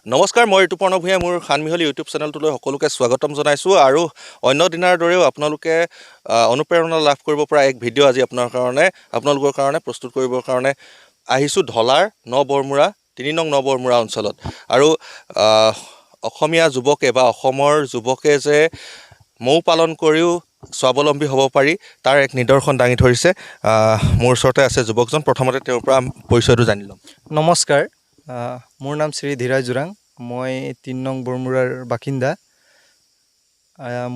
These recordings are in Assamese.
নমস্কাৰ, মই ঋতুপৰ্ণ ভূঞাই মোৰ খানমিহলি ইউটিউব চেনেলটোলৈ সকলোকে স্বাগতম জনাইছোঁ আৰু অন্য দিনাৰ দৰেও আপোনালোকে অনুপ্ৰেৰণা লাভ কৰিব পৰা এক ভিডিঅ' আজি আপোনালোকৰ কাৰণে প্ৰস্তুত কৰিবৰ কাৰণে আহিছোঁ ঢলাৰ নবৰমুৰা ৩ নং নবৰমুৰা অঞ্চলত। আৰু অসমীয়া যুৱকে বা অসমৰ যুৱকে যে মৌ পালন কৰিও স্বাৱলম্বী হ'ব পাৰি তাৰ এক নিদৰ্শন দাঙি ধৰিছে। মোৰ ওচৰতে আছে যুৱকজন, প্ৰথমতে তেওঁৰ পৰা পৰিচয়টো জানি ল'ম। নমস্কাৰ, মোৰ নাম শ্ৰী ধীৰাজ জোৰাং। মই ৩ নং বৰমুৰাৰ বাসিন্দা।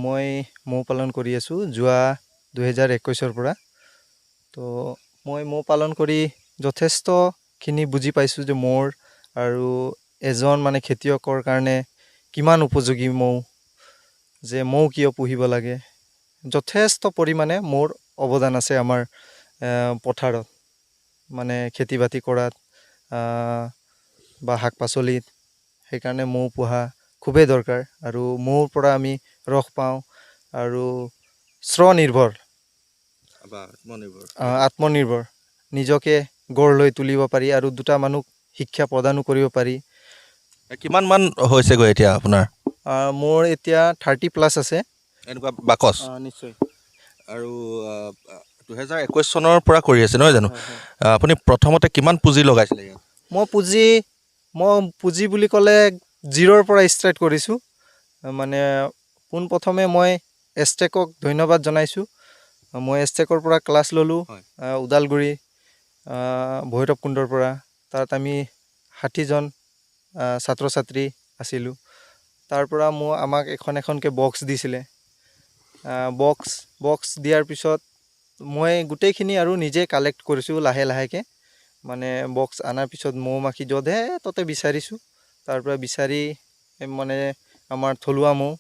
মই মৌ পালন কৰি আছোঁ যোৱা 2021 পৰা। তো মই মৌ পালন কৰি যথেষ্টখিনি বুজি পাইছোঁ যে মৌৰ আৰু এজন খেতিয়কৰ কাৰণে কিমান উপযোগী মৌ, যে মৌ কিয় পুহিব লাগে। যথেষ্ট পৰিমাণে মৌৰ অৱদান আছে আমাৰ পথাৰত, খেতি বাতি কৰাত বা শাক পাচলিত। সেইকাৰণে মৌ পোহা খুবেই দৰকাৰ। আৰু মৌৰ পৰা আমি ৰস পাওঁ আৰু স্বনিৰ্ভৰ আত্মনিৰ্ভৰ নিজকে গঢ় লৈ তুলিব পাৰি আৰু দুটা মানুহ শিক্ষা প্ৰদানো কৰিব পাৰি। কিমান মান হৈছেগৈ এতিয়া আপোনাৰ? মোৰ এতিয়া 30+ আছে এনেকুৱা বাকচ। নিশ্চয়। আৰু 2021 চনৰ পৰা কৰি আছে নহয় জানো? আপুনি প্ৰথমতে কিমান পুঁজি লগাইছিলে ইয়াত? মই পুঁজি বুলি ক'লে 0ৰ পৰা ষ্টাৰ্ট কৰিছোঁ। পোনপ্ৰথমে মই এষ্টেকক ধন্যবাদ জনাইছোঁ। মই এষ্টেকৰ পৰা ক্লাছ ল'লোঁ ওদালগুৰি ভৈৰৱকুণ্ডৰ পৰা। তাত আমি 60জন ছাত্ৰ ছাত্ৰী আছিলোঁ। তাৰ পৰা আমাক এখনকৈ বক্স দিছিলে। বক্স দিয়াৰ পিছত মই গোটেইখিনি আৰু নিজে কালেক্ট কৰিছোঁ লাহেকৈ। বক্স অনাৰ পিছত মৌ মাখি য'তহে ত'তে বিচাৰিছোঁ। তাৰ পৰা বিচাৰি আমাৰ থলুৱা মৌ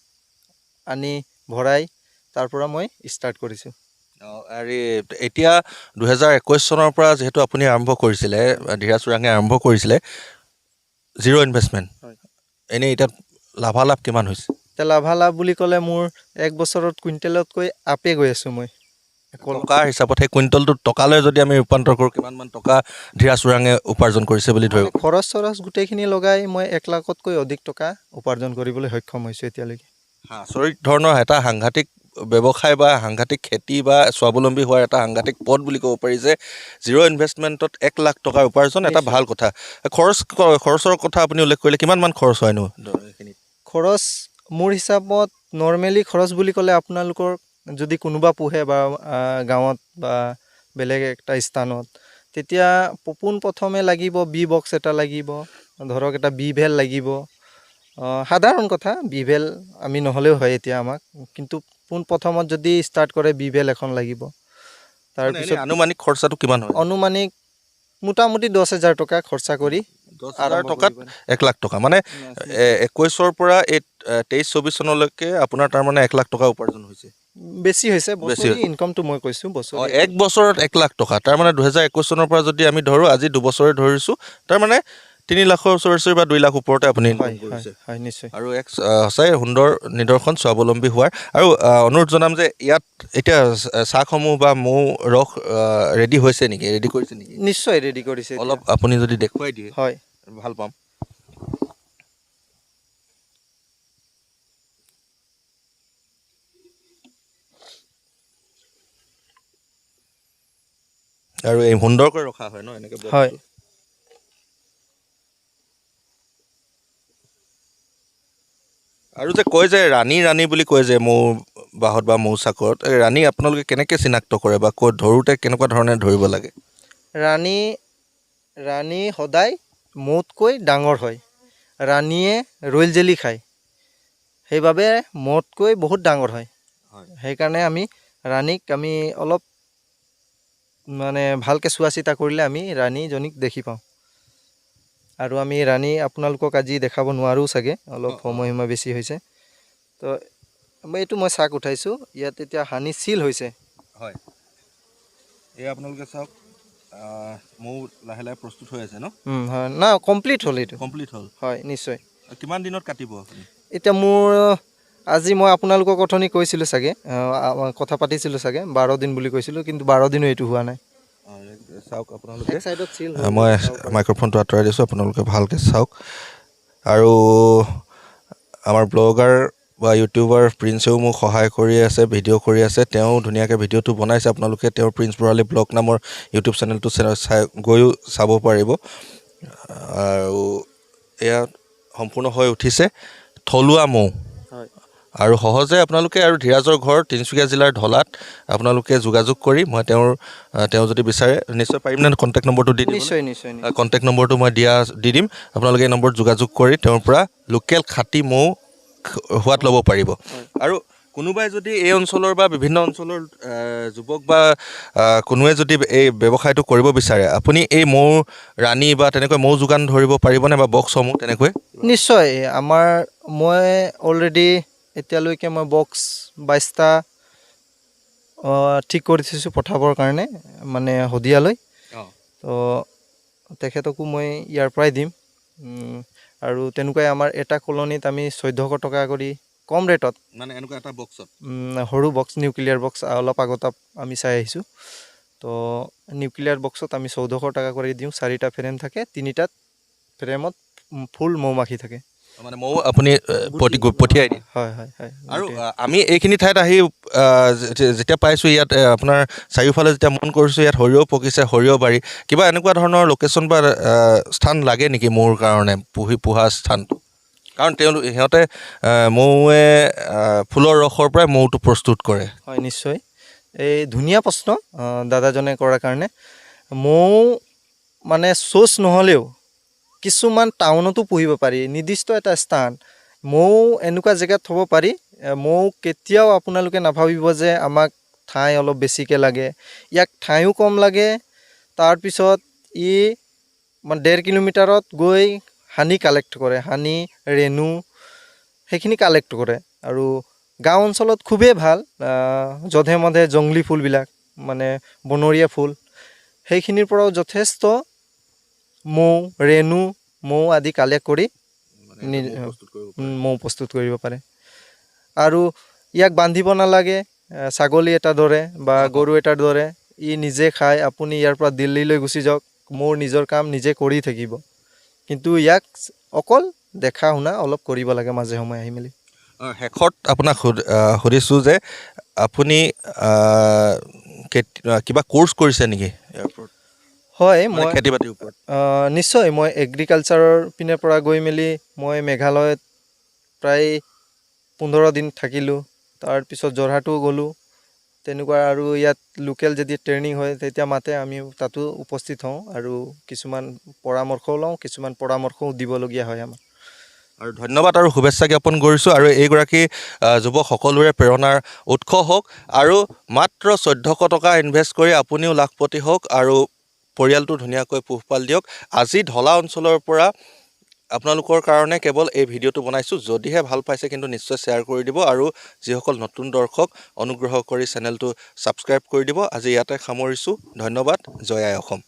আনি ভৰাই তাৰ পৰা মই ষ্টাৰ্ট কৰিছোঁ। আৰু এতিয়া 2021 চনৰ পৰা যিহেতু আপুনি আৰম্ভ কৰিছিলে, ধীৰাজ চোৰাঙে আৰম্ভ কৰিছিলে, 0 ইনভেষ্টমেণ্ট। এনেই এতিয়া লাভালাভ কিমান হৈছে? এতিয়া লাভালাভ বুলি ক'লে মোৰ 1 বছৰত কুইণ্টেলতকৈ আপে গৈ আছোঁ মই। টকাৰ হিচাপত সেই কুইণ্টলটো টকালৈ যদি আমি ৰূপান্তৰ কৰোঁ, কিমান মান টকা ধীৰাজ চোৰাঙে উপাৰ্জন কৰিছে বুলি ধৰিব? খৰচ গোটেইখিনি লগাই মই 1 লাখতকৈ অধিক টকা উপাৰ্জন কৰিবলৈ সক্ষম হৈছোঁ এতিয়ালৈকে। আচৰিত ধৰণৰ এটা সাংঘাতিক ব্যৱসায় বা সাংঘাতিক খেতি বা স্বাৱলম্বী হোৱাৰ এটা সাংঘাতিক পথ বুলি ক'ব পাৰি যে 0 ইনভেষ্টমেণ্টত 1 লাখ টকাৰ উপাৰ্জন এটা ভাল কথা। খৰচৰ কথা আপুনি উল্লেখ কৰিলে, কিমান মান খৰচ হয়নো? খৰচ মোৰ হিচাপত নৰ্মেলি খৰচ বুলি ক'লে, আপোনালোকৰ যদি কোনোবা পোহে বা গাঁৱত বা বেলেগ এটা স্থানত, তেতিয়া পোনপ্ৰথমে লাগিব বি বক্স এটা লাগিব, ধৰক এটা বিভেল লাগিব। সাধাৰণ কথা, বিভেল আমি নহ'লেও হয় এতিয়া আমাক, কিন্তু পোনপ্ৰথমত যদি ষ্টাৰ্ট কৰে বিভেল এখন লাগিব। তাৰপিছত আনুমানিক খৰচাটো কিমান হয়? আনুমানিক মোটামুটি 10,000 টকা খৰচা কৰি 10,000 টকাত 1 লাখ টকা। 21ৰ পৰা 23-24 চনলৈকে আপোনাৰ তাৰমানে 1 লাখ টকা উপাৰ্জন হৈছে। বেছি হৈছে বছৰি ইনকামটো মই কৈছোঁ। বছৰি 1 বছৰত 1 লাখ টকা, তাৰমানে 2021 চনৰ পৰা যদি আমি ধৰোঁ, আজি 2 বছৰে ধৰিছোঁ, তাৰমানে 3 লাখৰ ওচৰে বা 2 লাখ ওপৰতে আপুনি ইনকাম কৰিছে। হয়, নিশ্চয়। আৰু এক সঁচাই সুন্দৰ নিদৰ্শন স্বাৱলম্বী হোৱাৰ। আৰু অনুৰোধ জনাম যে ইয়াত এতিয়া চাহসমূহ বা মৌ ৰস ৰেডি হৈছে নেকি? ৰেডি কৰিছে নেকি? নিশ্চয় ৰেডি কৰিছে। অলপ আপুনি যদি দেখুৱাই দিয়ে হয়, ভাল পাম। আৰু এই সুন্দৰকৈ ৰখা হয় ন এনেকৈ? হয়। আৰু যে কয় যে ৰাণী বুলি কয় যে মৌ বাহত বা মৌচাকত, ৰাণী আপোনালোকে কেনেকৈ চিনাক্ত কৰে বা ধৰোঁতে কেনেকুৱা ধৰণে ধৰিব লাগে? ৰাণী সদায় মৌতকৈ ডাঙৰ হয়। ৰাণীয়ে ৰয়েল জেলি খায়, সেইবাবে মৌতকৈ বহুত ডাঙৰ হয়। সেইকাৰণে ৰাণীক আমি অলপ ভালকৈ চোৱা চিতা কৰিলে আমি ৰাণীজনীক দেখি পাওঁ। আৰু আমি ৰাণী আপোনালোকক আজি দেখাব নোৱাৰোঁ চাগে, অলপ সময়সীমা বেছি হৈছে। তো এইটো মই চাক উঠাইছোঁ, ইয়াত এতিয়া হানি চিল হৈছে। হয়, এই আপোনালোকে চাওক, মৌ লাহে লাহে প্ৰস্তুত হৈ আছে ন? হয়, কমপ্লিট হ'ল। এইটো কমপ্লিট হ'ল? হয়, নিশ্চয়। কিমান দিনত কাটিব আপুনি? এতিয়া আজি মই আপোনালোকক অথনি কৈছিলোঁ চাগে, কথা পাতিছিলোঁ চাগে 12 দিন বুলি কৈছিলোঁ, কিন্তু 12 দিনো এইটো হোৱা নাই। চাওক আপোনালোকে, এক চাইডত চিল মই মাইক্ৰফোনটো আঁতৰাই দিছোঁ, আপোনালোকে ভালকৈ চাওক। আৰু আমাৰ ব্লগাৰ বা ইউটিউবাৰ প্ৰিন্সেও মোক সহায় কৰি আছে, ভিডিঅ' কৰি আছে। তেওঁ ধুনীয়াকৈ ভিডিঅ'টো বনাইছে, আপোনালোকে তেওঁৰ প্ৰিন্স ভৰালী ব্লগ নামৰ ইউটিউব চেনেলটো গৈও চাব পাৰিব। আৰু এয়া সম্পূৰ্ণ হৈ উঠিছে থলুৱা মৌ। হয় আৰু সহজে আপোনালোকে আৰু ধীৰাজৰ ঘৰ তিনিচুকীয়া জিলাৰ ঢলাত আপোনালোকে যোগাযোগ কৰি তেওঁ যদি বিচাৰে নিশ্চয় পাৰিম নে কণ্টেক্ট নম্বৰটো দি দিব? নিশ্চয় নিশ্চয় নিশ্চয় কণ্টেক্ট নম্বৰটো মই দি দিম। আপোনালোকে এই নম্বৰত যোগাযোগ কৰি তেওঁৰ পৰা লোকেল খাটি মৌ সোৱাদ ল'ব পাৰিব। আৰু কোনোবাই যদি এই অঞ্চলৰ বা বিভিন্ন অঞ্চলৰ যুৱক বা কোনোৱে যদি এই ব্যৱসায়টো কৰিব বিচাৰে, আপুনি এই মৌ ৰাণী বা তেনেকৈ মৌ যোগান ধৰিব পাৰিবনে বা বক্সসমূহ তেনেকৈ? নিশ্চয় মই অলৰেডি এতিয়ালৈকে মই বক্স 22টা ঠিক কৰি থৈছোঁ পঠাবৰ কাৰণে, মানে শদিয়ালৈ। তো তেখেতকো মই ইয়াৰ পৰাই দিম। আৰু তেনেকুৱাই আমাৰ এটা কলনীত আমি 1400 টকা কৰি কম ৰেটত, মানে এনেকুৱা এটা বক্সত সৰু বক্স, নিউক্লিয়াৰ বক্স অলপ আগত আমি চাই আহিছোঁ। তো নিউক্লিয়াৰ বক্সত আমি 1400 টকা কৰি দিওঁ। 4টা ফ্ৰেম থাকে, 3টাত ফ্ৰেমত ফুল মৌ মাখি থাকে। মানে মৌ আপুনি পঠিয়াই দিয়ে? হয় হয় হয়। আৰু আমি এইখিনি ঠাইত আহি যেতিয়া পাইছোঁ, ইয়াত আপোনাৰ চাৰিওফালে যেতিয়া মন কৰিছোঁ, ইয়াত সৰিয়হ পকিছে, সৰিয়হ বাৰী, কিবা এনেকুৱা ধৰণৰ লোকেশ্যন বা স্থান লাগে নেকি মোৰ কাৰণে পোহা স্থানটো? কাৰণ সিহঁতে মৌৱে ফুলৰ ৰসৰ পৰাই মৌটো প্ৰস্তুত কৰে। হয় নিশ্চয়, এই ধুনীয়া প্ৰশ্ন দাদাজনে কৰাৰ কাৰণে। মৌ মানে চ'চ নহ'লেও কিছুমান টাউনতো পুহিব পাৰি, নিৰ্দিষ্ট এটা স্থান। মৌ এনেকুৱা জেগাত থ'ব পাৰি, মৌ কেতিয়াও আপোনালোকে নাভাবিব যে আমাক ঠাই অলপ বেছিকৈ লাগে। ইয়াক ঠাইও কম লাগে। তাৰপিছত মানে 1.5 কিলোমিটাৰত গৈ হানি কালেক্ট কৰে, হানি ৰেণু সেইখিনি কালেক্ট কৰে। আৰু গাঁও অঞ্চলত খুবেই ভাল, যধে মধে জংলী ফুলবিলাক, মানে বনৰীয়া ফুল, সেইখিনিৰ পৰাও যথেষ্ট মৌ, ৰেণু, মৌ আদি কালেক্ট কৰি মৌ প্ৰস্তুত কৰিব পাৰে। আৰু ইয়াক বান্ধিব নালাগে ছাগলী এটাৰ দৰে বা গৰু এটাৰ দৰে। নিজে খাই আপুনি ইয়াৰ পৰা দিল্লীলৈ গুচি যাওক, মোৰ নিজৰ কাম নিজে কৰি থাকিব। কিন্তু ইয়াক অকল দেখা শুনা অলপ কৰিব লাগে মাজে সময়ে আহি মেলি। শেষত আপোনাক সুধিছোঁ যে আপুনি কিবা কোৰ্চ কৰিছে নেকি ইয়াৰ ওপৰত? হয়, মই খেতি বাতিৰ ওপৰত নিশ্চয়। মই এগ্ৰিকালচাৰৰ পিনে পৰা গৈ মেলি মই মেঘালয়ত প্ৰায় 15 দিন থাকিলোঁ। তাৰপিছত যোৰহাটো গ'লোঁ। তেনেকুৱা আৰু ইয়াত লোকেল যদি ট্ৰেইনিং হয় তেতিয়া মাতে, আমি তাতো উপস্থিত হওঁ আৰু কিছুমান পৰামৰ্শও লওঁ, কিছুমান পৰামৰ্শও দিবলগীয়া হয় আমাৰ। আৰু ধন্যবাদ আৰু শুভেচ্ছা জ্ঞাপন কৰিছোঁ। আৰু এইগৰাকী যুৱক সকলোৰে প্ৰেৰণাৰ উৎস হওক, আৰু মাত্ৰ 1400 টকা ইনভেষ্ট কৰি আপুনিও লাখপতি হওক আৰু পৰিয়ালটো ধুনীয়াকৈ পোহপাল দিয়ক। আজি ঢলা অঞ্চলৰ পৰা আপোনালোকৰ কাৰণে কেৱল এই ভিডিঅ'টো বনাইছোঁ। যদিহে ভাল পাইছে কিন্তু নিশ্চয় শ্বেয়াৰ কৰি দিব, আৰু যিসকল নতুন দৰ্শক অনুগ্ৰহ কৰি চেনেলটো ছাবস্ক্ৰাইব কৰি দিব। আজি ইয়াতে সামৰিছোঁ। ধন্যবাদ। জয় আই অসম।